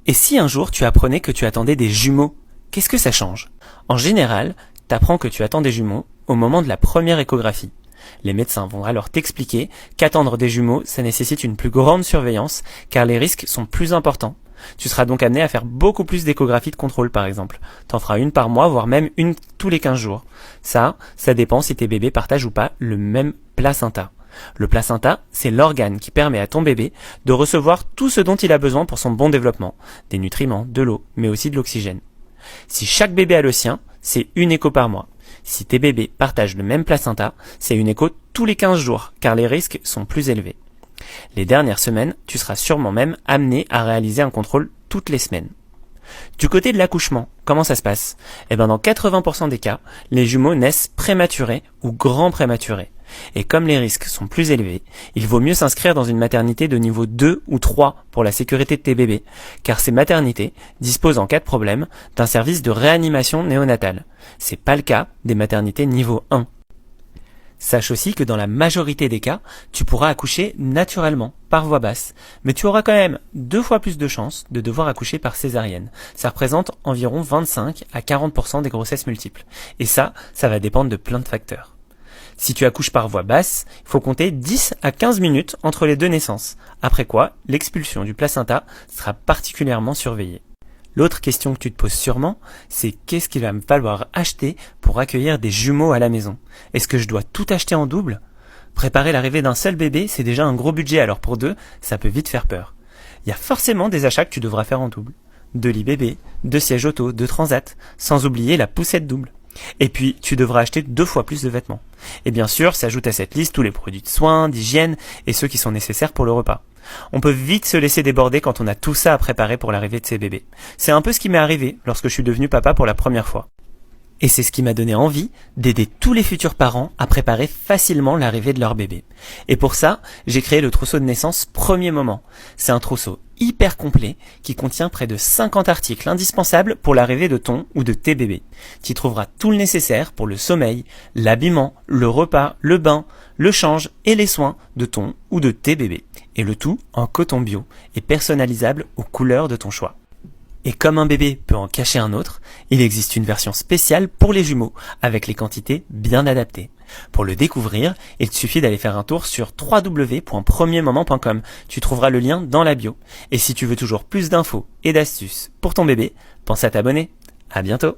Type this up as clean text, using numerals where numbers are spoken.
Et si un jour tu apprenais que tu attendais des jumeaux, qu'est-ce que ça change? En général, t'apprends que tu attends des jumeaux au moment de la première échographie. Les médecins vont alors t'expliquer qu'attendre des jumeaux, ça nécessite une plus grande surveillance car les risques sont plus importants. Tu seras donc amené à faire beaucoup plus d'échographies de contrôle par exemple. T'en feras une par mois, voire même une tous les 15 jours. Ça dépend si tes bébés partagent ou pas le même placenta. Le placenta, c'est l'organe qui permet à ton bébé de recevoir tout ce dont il a besoin pour son bon développement. Des nutriments, de l'eau, mais aussi de l'oxygène. Si chaque bébé a le sien, c'est une écho par mois. Si tes bébés partagent le même placenta, c'est une écho tous les 15 jours, car les risques sont plus élevés. Les dernières semaines, tu seras sûrement même amené à réaliser un contrôle toutes les semaines. Du côté de l'accouchement, comment ça se passe? Dans 80% des cas, les jumeaux naissent prématurés ou grands prématurés. Et comme les risques sont plus élevés, il vaut mieux s'inscrire dans une maternité de niveau 2 ou 3 pour la sécurité de tes bébés, car ces maternités disposent en cas de problème d'un service de réanimation néonatale. C'est pas le cas des maternités niveau 1. Sache aussi que dans la majorité des cas, tu pourras accoucher naturellement, par voie basse, mais tu auras quand même 2 fois plus de chances de devoir accoucher par césarienne. Ça représente environ 25 à 40% des grossesses multiples. Et ça va dépendre de plein de facteurs. Si tu accouches par voie basse, il faut compter 10 à 15 minutes entre les deux naissances, après quoi l'expulsion du placenta sera particulièrement surveillée. L'autre question que tu te poses sûrement, c'est qu'est-ce qu'il va me falloir acheter pour accueillir des jumeaux à la maison? Est-ce que je dois tout acheter en double? Préparer l'arrivée d'un seul bébé, c'est déjà un gros budget, alors pour 2, ça peut vite faire peur. Il y a forcément des achats que tu devras faire en double. 2 lits bébés, 2 sièges auto, 2 transats, sans oublier la poussette double. Et puis, tu devras acheter 2 fois plus de vêtements. Et bien sûr, s'ajoutent à cette liste tous les produits de soins, d'hygiène et ceux qui sont nécessaires pour le repas. On peut vite se laisser déborder quand on a tout ça à préparer pour l'arrivée de ses bébés. C'est un peu ce qui m'est arrivé lorsque je suis devenu papa pour la première fois. Et c'est ce qui m'a donné envie d'aider tous les futurs parents à préparer facilement l'arrivée de leur bébé. Et pour ça, j'ai créé le trousseau de naissance Premier Moment. C'est un trousseau hyper complet qui contient près de 50 articles indispensables pour l'arrivée de ton ou de tes bébés. Tu y trouveras tout le nécessaire pour le sommeil, l'habillement, le repas, le bain, le change et les soins de ton ou de tes bébés. Et le tout en coton bio et personnalisable aux couleurs de ton choix. Et comme un bébé peut en cacher un autre, il existe une version spéciale pour les jumeaux, avec les quantités bien adaptées. Pour le découvrir, il te suffit d'aller faire un tour sur www.premiermoment.com. Tu trouveras le lien dans la bio. Et si tu veux toujours plus d'infos et d'astuces pour ton bébé, pense à t'abonner. À bientôt!